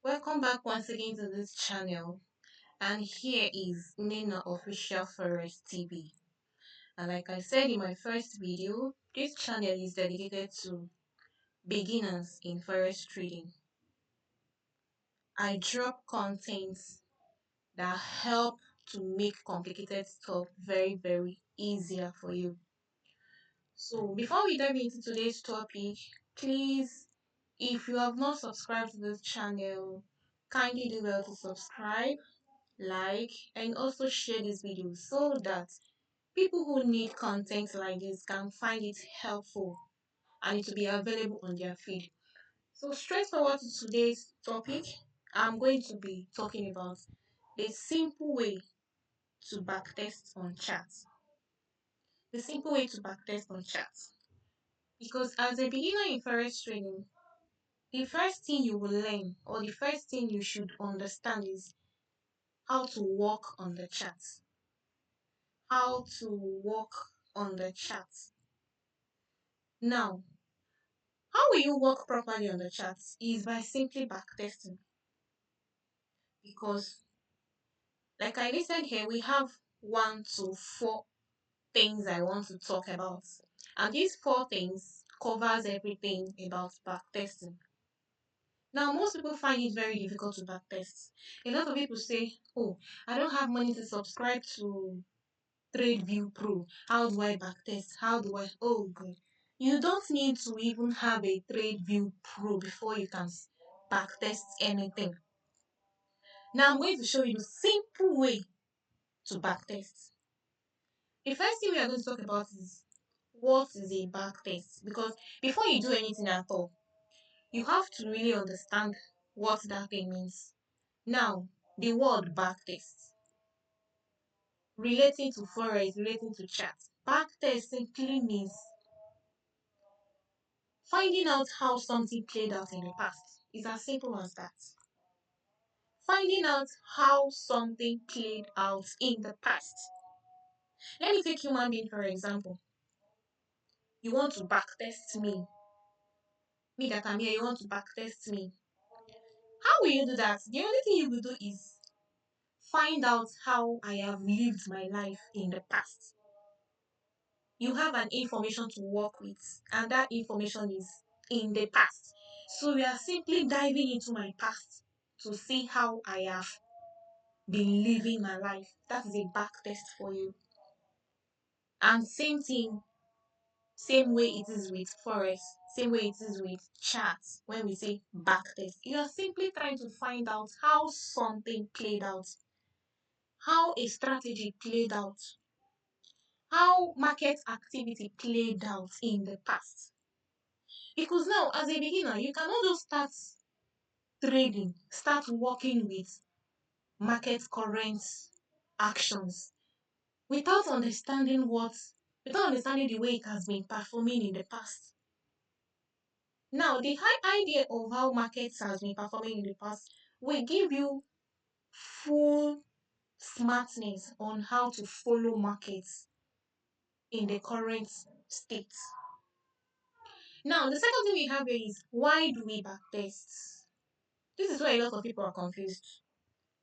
Welcome back once again to this channel, and here is Nina Official Forest TV. And like I said in my first video, this channel is dedicated to beginners in forest trading. I drop contents that help to make complicated stuff very easier for you. So before we dive into today's topic, please, if you have not subscribed to this channel, kindly do well to subscribe, like, and also share this video so that people who need content like this can find it helpful and it will be available on their feed. So straight forward to today's topic, I'm going to be talking about the simple way to backtest on charts. The simple way to backtest on charts. Because as a beginner in forex trading, the first thing you will learn or the first thing you should understand is how to work on the charts. How to work on the charts. Now, how will you work properly on the charts is by simply backtesting. Because, like I listed here, we have 1 to 4 things I want to talk about. And these 4 things covers everything about backtesting. Now, most people find it very difficult to backtest. A lot of people say, oh, I don't have money to subscribe to TradeView Pro. How do I backtest? How do I? Oh, good. You don't need to even have a TradeView Pro before you can backtest anything. Now I'm going to show you the simple way to backtest. The first thing we are going to talk about is what is a backtest, because before you do anything at all, you have to really understand what that thing means. Now, the word backtest, relating to forex, relating to charts. Backtest simply means finding out how something played out in the past. It's as simple as that. Finding out how something played out in the past. Let me take human being for example. You want to backtest me. Me that I'm here, you want to backtest me. How will you do that? The only thing you will do is find out how I have lived my life in the past. You have an information to work with, and that information is in the past. So we are simply diving into my past to see how I have been living my life. That is a back test for you. And same thing, same way it is with forex, same way it is with charts. When we say back test, you are simply trying to find out how something played out, how a strategy played out, how market activity played out in the past. Because now, as a beginner, you cannot just start trading, start working with market current actions without understanding without understanding the way it has been performing in the past. Now, the high idea of how markets has been performing in the past will give you full smartness on how to follow markets in the current state. Now, the second thing we have here is, why do we backtest? This is where a lot of people are confused.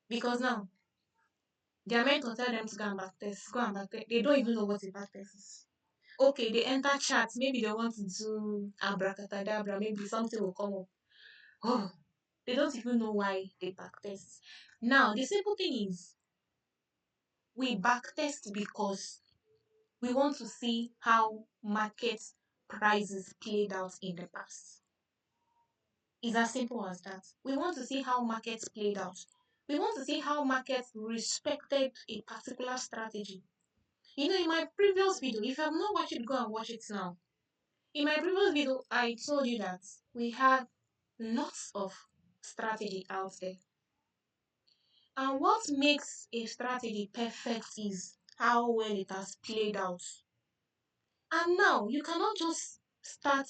Because now, their mentor tell them to go and backtest, go and backtest. They don't even know what a backtest is. Okay, they enter chat, maybe they want to do abracadabra, maybe something will come up. Oh, they don't even know why they backtest. Now, the simple thing is, we backtest because we want to see how market prices played out in the past. It's as simple as that. We want to see how markets played out. We want to see how markets respected a particular strategy. You know, in my previous video, if you have not watched it, go and watch it now. In my previous video, I told you that we had lots of strategy out there. And what makes a strategy perfect is how well it has played out. And now you cannot just start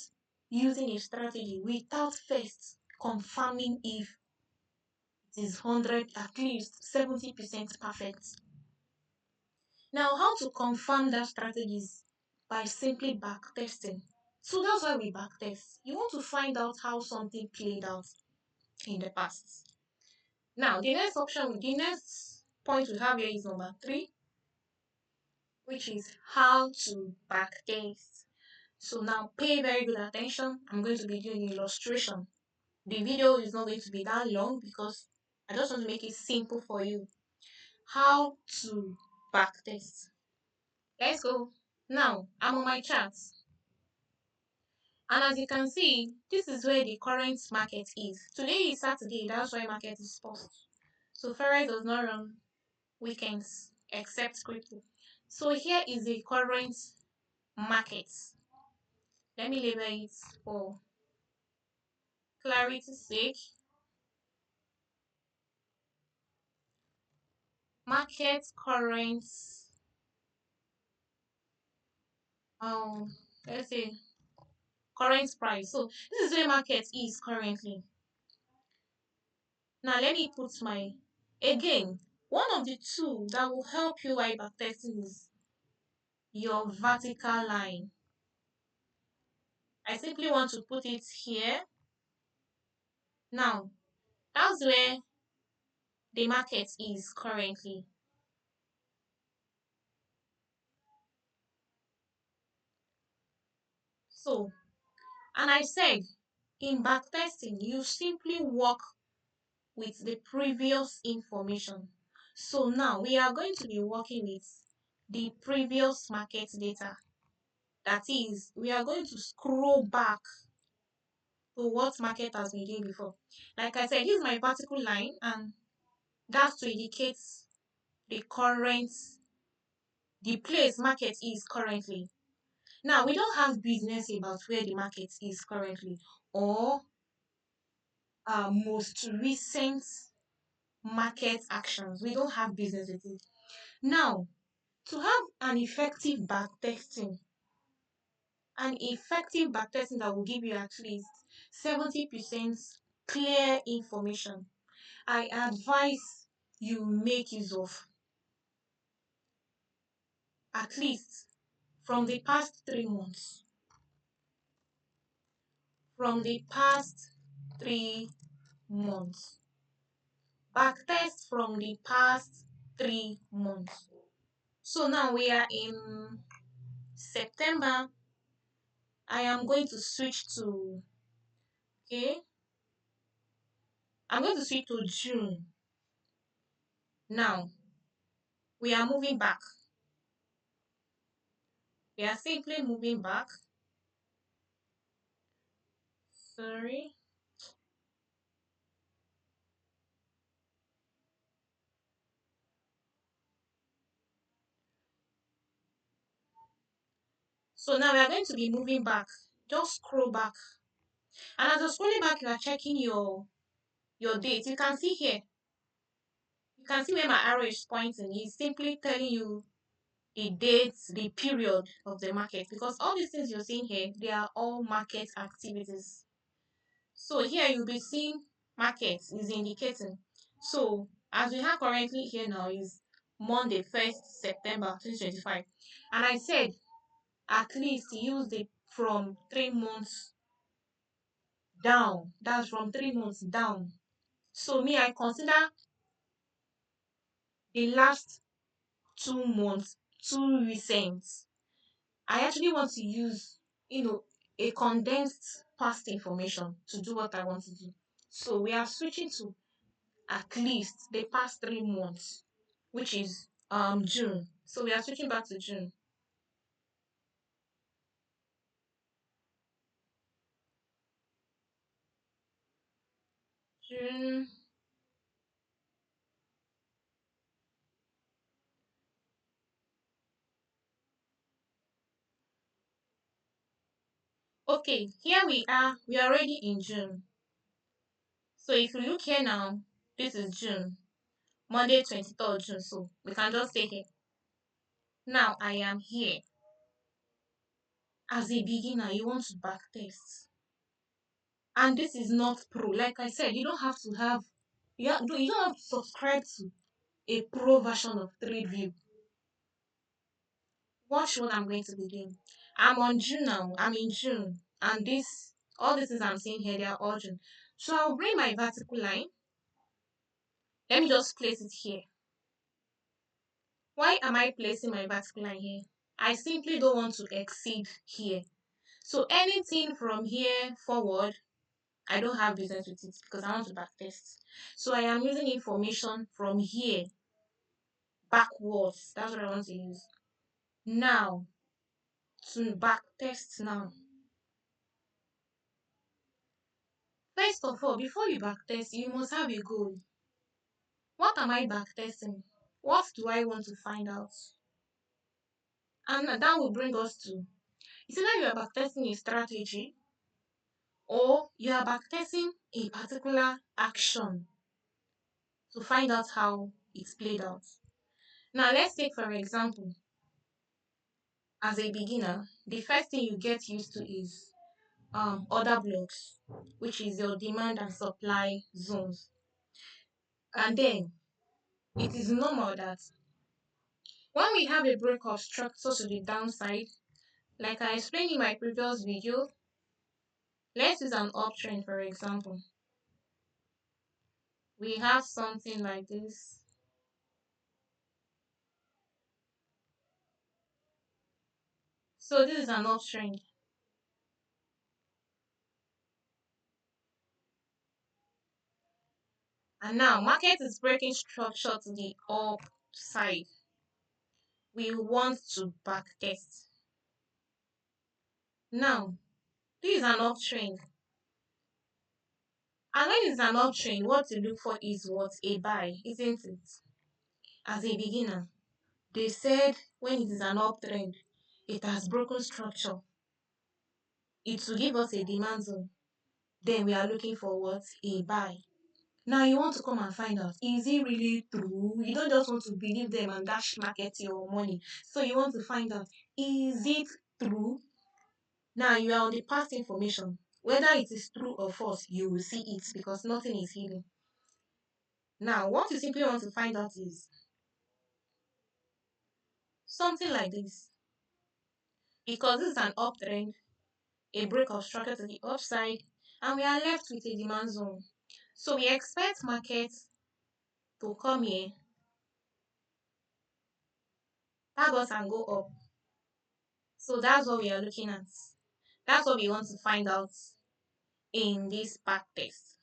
using a strategy without first confirming if it is 100, at least 70% perfect. Now, how to confirm that strategy is by simply backtesting. So that's why we backtest. You want to find out how something played out in the past. Now, the next point we have here is number three, which is how to backtest. So now pay very good attention. I'm going to be doing an illustration. The video is not going to be that long because I just want to make it simple for you. How to backtest. Let's go. Now, I'm on my charts. And as you can see, this is where the current market is. Today is Saturday, that's why market is paused. So Forex does not run weekends except crypto. So here is the current market. Let me label it for clarity's sake. Market current, um, let's say current price. So this is where market is currently. Now let me put my, again, one of the two that will help you while backtesting is your vertical line. I simply want to put it here. Now, that's where the market is currently. So, and I said, in backtesting, you simply work with the previous information. So now we are going to be working with the previous market data. That is, we are going to scroll back to what market has been doing before. Like I said, this is my vertical line, and that's to indicate the current, the place market is currently. Now, we don't have business about where the market is currently or our most recent market actions. We don't have business with it. Now, to have an effective backtesting that will give you at least 70% clear information, I advise you make use of at least from the past 3 months. From the past 3 months. Backtest from the past 3 months. So now we are in September. I am going to switch to, okay, I'm going to switch to June. Now, we are moving back. We are simply moving back. Sorry. So now we are going to be moving back. Just scroll back. And as you're scrolling back, you are checking your date. You can see here. You can see where my arrow is pointing. It's simply telling you the dates, the period of the market. Because all these things you're seeing here, they are all market activities. So here you'll be seeing market is indicating. So as we have currently here now is Monday, 1st September 2025. And I said at least use the from 3 months down. That's from 3 months down. So me, I consider the last 2 months too recent. I actually want to use, a condensed past information to do what I want to do. So we are switching to at least the past 3 months, which is June. So we are switching back to June. June. Okay, here we are. We are already in June. So if you look here now, this is June, Monday 23rd June. So we can just say here. Now I am here. As a beginner, you want to backtest. And this is not pro. Like I said, you don't have to have you don't have to subscribe to a pro version of TradeView. Watch what I'm going to be doing. I'm on June now. I'm in June. And all these things I'm seeing here, they are all June. So I'll bring my vertical line. Let me just place it here. Why am I placing my vertical line here? I simply don't want to exceed here. So anything from here forward, I don't have business with it because I want to backtest. So I am using information from here backwards. That's what I want to use. Now, to backtest now. First of all, before you backtest, you must have a goal. What am I backtesting? What do I want to find out? And that will bring us to, it's either you are backtesting a strategy or you are backtesting a particular action to find out how it's played out. Now, let's take for example, as a beginner, the first thing you get used to is order blocks, which is your demand and supply zones. And then it is normal that when we have a break of structure to the downside, like I explained in my previous video, let's use an uptrend for example. We have something like this. So this is an uptrend. And now market is breaking structure to the upside. We want to backtest. Now, this is an uptrend. And when it's an uptrend, what to look for is what? A buy, isn't it? As a beginner, they said when it is an uptrend, it has broken structure. It will give us a demand zone. Then we are looking for what? A buy. Now you want to come and find out, is it really true? You don't just want to believe them and dash market your money. So you want to find out, is it true? Now you are on the past information. Whether it is true or false, you will see it because nothing is hidden. Now, what you simply want to find out is something like this. Because this is an uptrend, a break of structure to the upside, and we are left with a demand zone. So we expect markets to come here, tag us and go up. So that's what we are looking at. That's what we want to find out in this back test.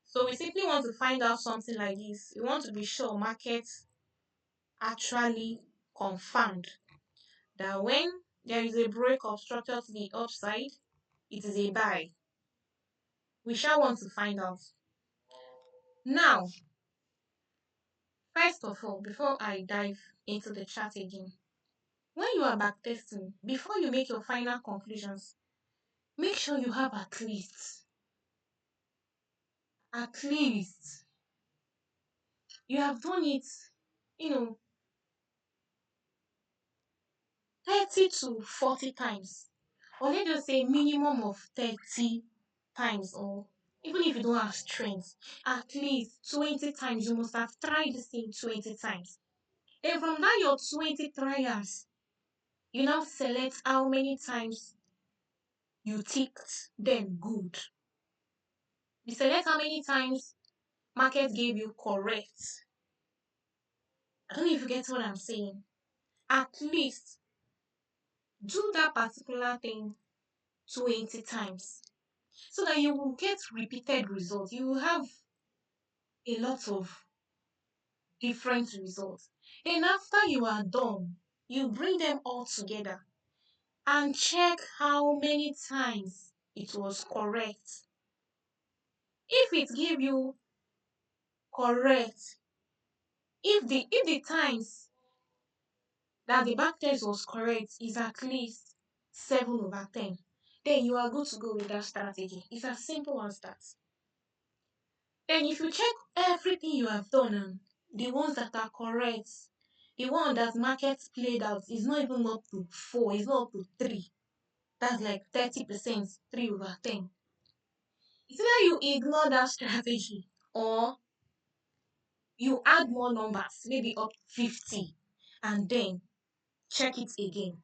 So we simply want to find out something like this. We want to be sure markets actually confirmed that when there is a break of structure to the upside, it is a buy. We shall want to find out. Now, first of all, before I dive into the chart again, when you are backtesting, before you make your final conclusions, make sure you have at least, you have done it, you know, 30 to 40 times. Or let's just say minimum of 30 times, or even if you don't have strength, at least 20 times. You must have tried this thing 20 times. Then from that your 20 trials, you now select how many times you ticked them good. You select how many times market gave you correct. I don't know if you get what I'm saying. At least do that particular thing 20 times so that you will get repeated results. You will have a lot of different results. Then after you are done, you bring them all together and check how many times it was correct. If it gave you correct, if the times that the backtest was correct is at least 7/10, then you are good to go with that strategy. It's as simple as that. Then if you check everything you have done and the ones that are correct, the one that markets played out is not even up to 4, it's not up to 3. That's like 30%, 3/10. It's either you ignore that strategy or You add more numbers, maybe up to 50, and then check it again.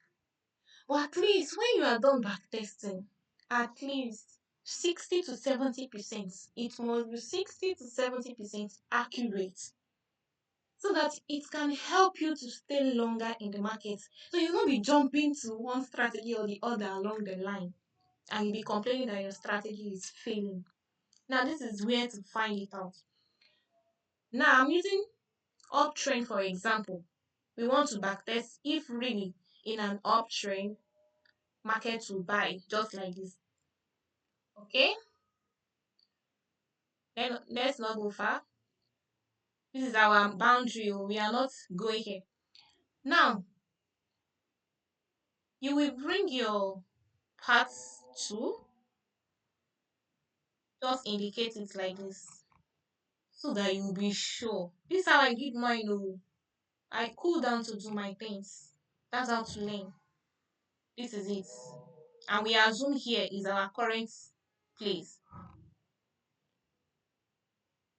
But at least when you are done backtesting, at least 60 to 70%, it must be 60 to 70% accurate, so that it can help you to stay longer in the market. So you won't be jumping to one strategy or the other along the line, and you'll be complaining that your strategy is failing. Now, this is where to find it out. Now, I'm using uptrend for example. We want to backtest if really in an uptrend market will buy just like this. Okay, then let's not go far. This is our boundary. We are not going here. Now, you will bring your parts to just indicate it like this so that you'll be sure. This is how I did mine. Oh, I cool down to do my things. That's how to learn. This is it. And we assume here is our current place.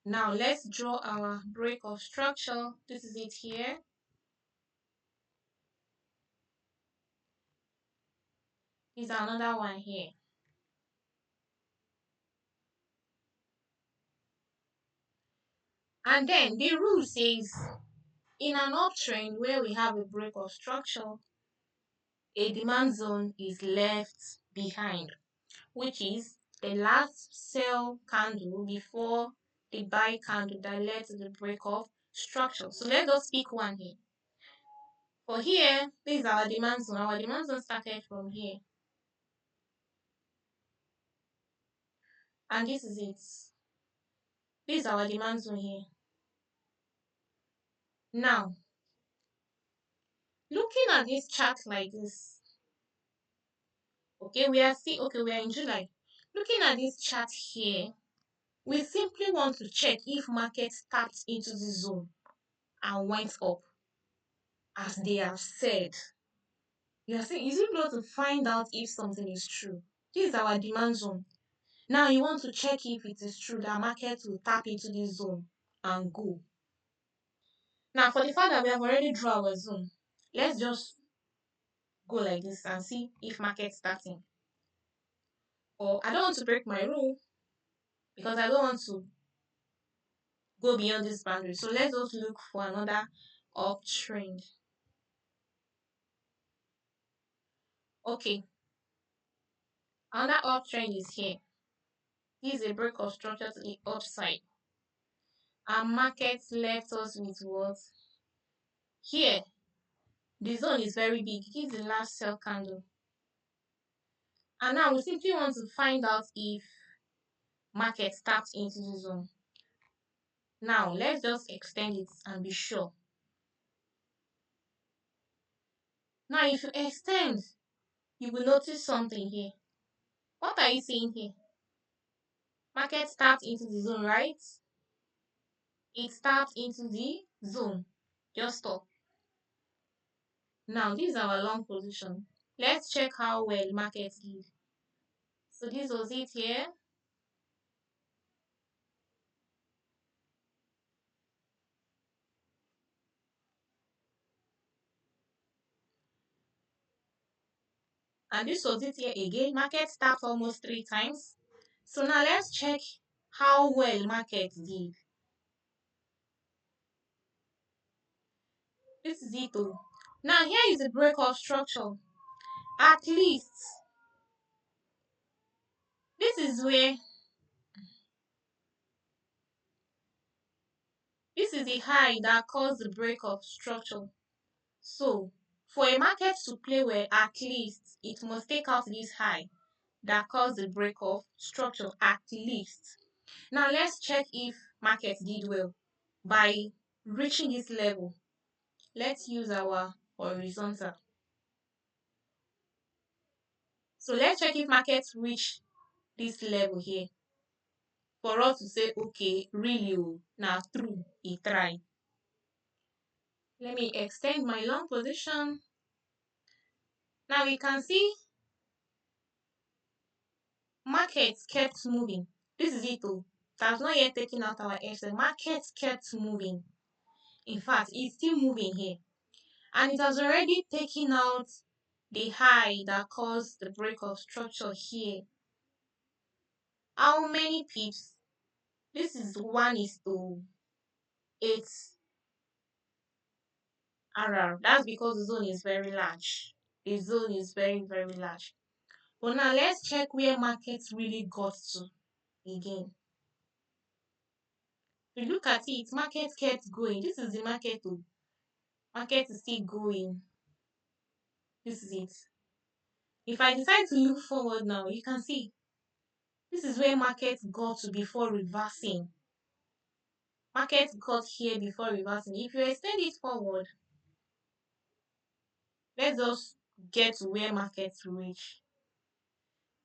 Now let's draw our break of structure. This is it here. Is another one here. And then the rule says in an uptrend where we have a break of structure, a demand zone is left behind, which is the last sell candle before the buy candle that led to the break of structure. So let us pick one here. For here, this is our demand zone. Our demand zone started from here. And this is it. This is our demand zone here. Now, looking at this chart like this, okay, we are in July. Looking at this chart here, we simply want to check if market tapped into the zone and went up, as they have said. You are saying, is it not to find out if something is true? This is our demand zone. Now you want to check if it is true that market will tap into this zone and go. Now, for the fact that we have already drawn our zone, let's just go like this and see if market starting. Or I don't want to break my rule because I don't want to go beyond this boundary. So let's just look for another uptrend. Okay, another uptrend is here. This is a break of structure to the upside. Our market left us with what? Here, the zone is very big. This is the last sell candle. And now we simply want to find out if market taps into the zone. Now, let's just extend it and be sure. Now, if you extend, you will notice something here. What are you seeing here? Market tapped into the zone, right? It tapped into the zone. Just stop. Now, this is our long position. Let's check how well market did. So this was it here. And this was it here again. Market tapped almost 3 times. So now let's check how well market did. This is it though. Now here is the break of structure. At least this is where this is the high that caused the break of structure. So for a market to play well, at least it must take out this high that caused the break of structure at least. Now let's check if market did well by reaching this level. Let's use our horizontal. So let's check if markets reach this level here for us to say, okay, really, now true, it try. Let me extend my long position. Now we can see markets kept moving. This is it. has not yet taken out our edge. The market kept moving. In fact, it's still moving here. And it has already taken out the high that caused the break of structure here. How many pips? This is 1 is to 8 RR. That's because the zone is very large. The zone is very, very large. But now let's check where markets really got to again. If you look at it, market kept going. This is the market. Oh. Market is still going. This is it. If I decide to look forward now, you can see this is where market got to before reversing. Market got here before reversing. If you extend it forward, let's just get to where market reach.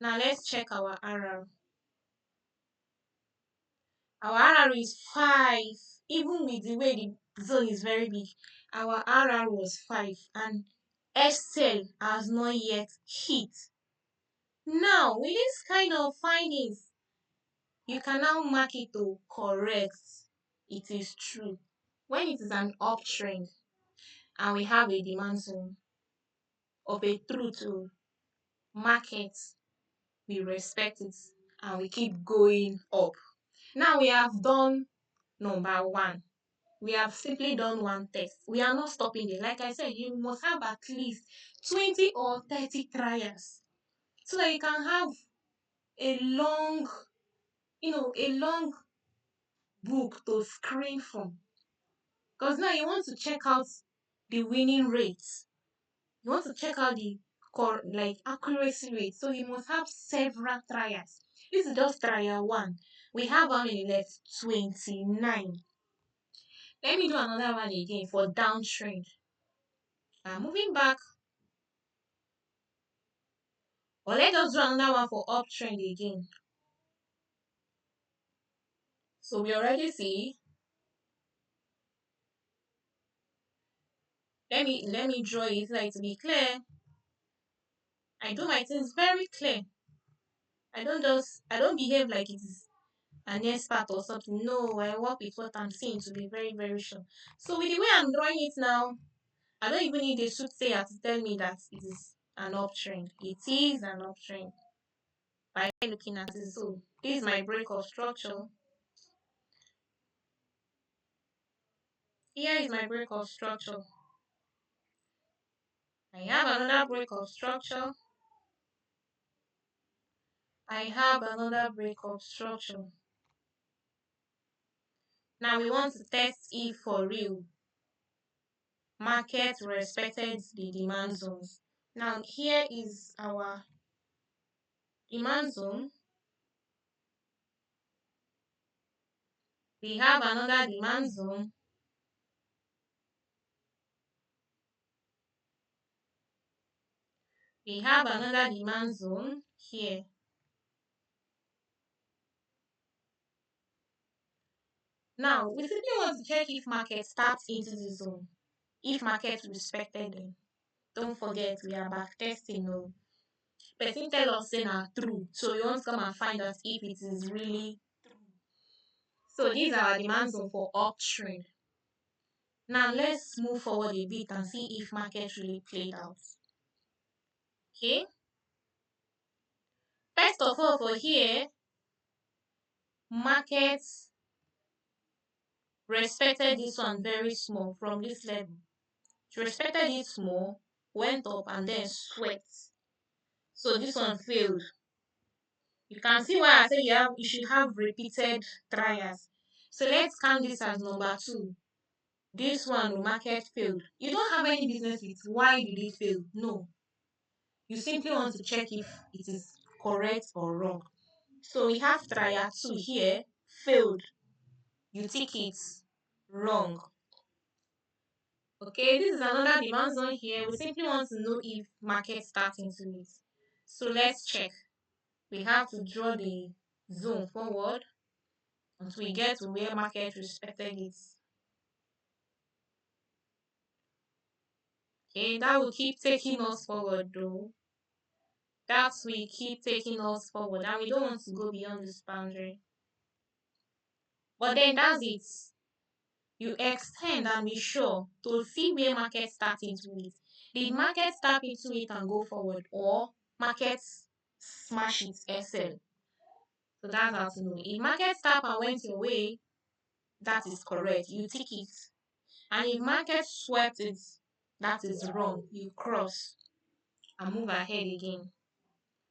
Now let's check our RR. Our RR is 5. Even with the way the zone is very big, our RR was 5 and SL has not yet hit. Now, with this kind of findings, you can now mark it to correct. It is true. When it is an uptrend and we have a demand zone of a truth to market, we respect it and we keep going up. Now we have done number 1. We have simply done one test. We are not stopping there. Like I said, you must have at least 20 or 30 trials so that you can have a long, a long book to screen from. Because now you want to check out the winning rates. You want to check out the accuracy rate. So you must have several trials. This is just trial 1. We have how many left? 29. Let me do another one again for downtrend. I'm moving back. Or let us do another one for uptrend again. So we already see. Let me draw it like to be clear. I do my things very clear. I don't behave like it is an expert or something. No, I work with what I'm seeing to be very, very sure. So with the way I'm drawing it now, I don't even need a soothsayer to tell me that it is an uptrend. It is an uptrend. By looking at it. So this is my break of structure. Here is my break of structure. I have another break of structure. I have another break of structure. Now we want to test if for real market respected the demand zones. Now here is our demand zone. We have another demand zone. We have another demand zone here. Now we simply want to check if market starts into the zone. If market respected them. Don't forget we are back testing. No. Person tell us say na true. So we want to come and find out if it is really true. So these are our demand zone for uptrend. Now let's move forward a bit and see if market really played out. Okay. First of all, for here, markets respected this one very small from this level. It respected it small, went up and then swept. So this one failed. You can see why I say you should have repeated trials. So let's count this as number 2. This one, the market failed. You don't have any business with why did it fail. No. You simply want to check if it is correct or wrong. So we have trial 2 here, failed. You tick it wrong. Okay, this is another demand zone here. We simply want to know if market starts into it. So let's check. We have to draw the zone forward until we get to where market respected it. Okay, that will keep taking us forward though. That will keep taking us forward and we don't want to go beyond this boundary. But then that's it. You extend and be sure to see where market start into it. Did market start into it and go forward, or market smash it, SL? So that's how to know. If market stop and went your way, that is correct. You tick it. And if market swept it, that is wrong. You cross and move ahead again.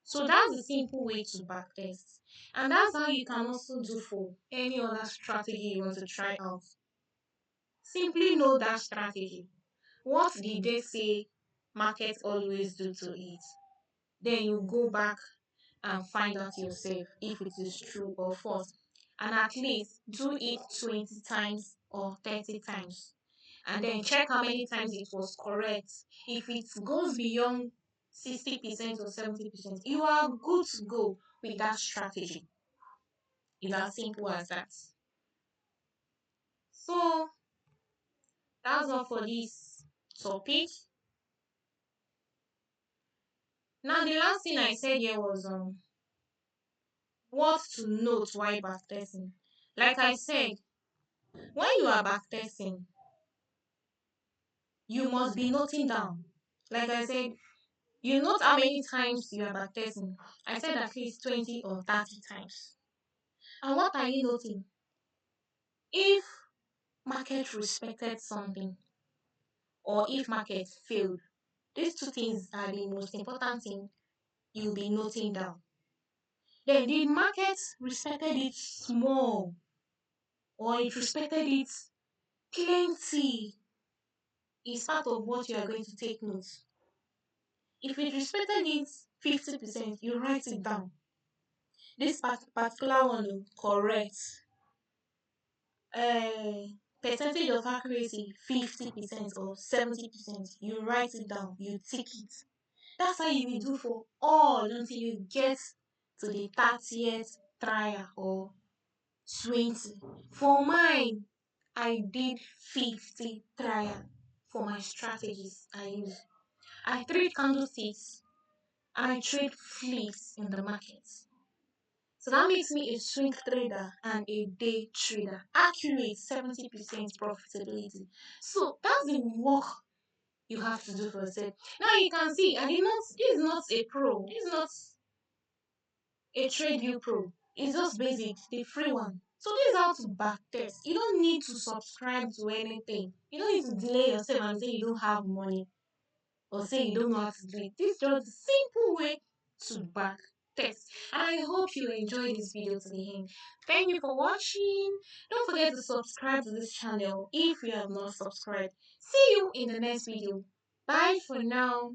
So that's the simple way to backtest. And that's how you can also do for any other strategy you want to try out. Simply know that strategy. What did they say markets always do to it? Then you go back and find out yourself if it is true or false. And at least do it 20 times or 30 times. And then check how many times it was correct. If it goes beyond 60% or 70%, you are good to go with that strategy. It's as simple as that. So that's all for this topic. Now the last thing I said here was what to note while backtesting. Like I said, when you are backtesting, you must be noting down. Like I said, you note how many times you are backtesting. I said at least 20 or 30 times. And what are you noting? If market respected something or if market failed, these two things are the most important thing you'll be noting down. Then did market respected it small or it respected it plenty is part of what you are going to take notes. If it respected it 50%, you write it down. This particular one, correct. Percentage of accuracy 50% or 70%. You write it down, you tick it. That's how you will do for all until you get to the 30th trial or 20. For mine, I did 50 trial for my strategies I use. I trade candlesticks and I trade flips in the market. So that makes me a swing trader and a day trader. Accurate 70% profitability. So that's the work you have to do for yourself. Now you can see I did not this is not a pro. This is not a TradeView Pro. It's just basic, the free one. So this is how to backtest. You don't need to subscribe to anything. You don't need to delay yourself and say you don't have money or say you don't know how to do it. This is just a simple way to back test. And I hope you enjoyed this video to the end. Thank you for watching. Don't forget to subscribe to this channel if you have not subscribed. See you in the next video. Bye for now.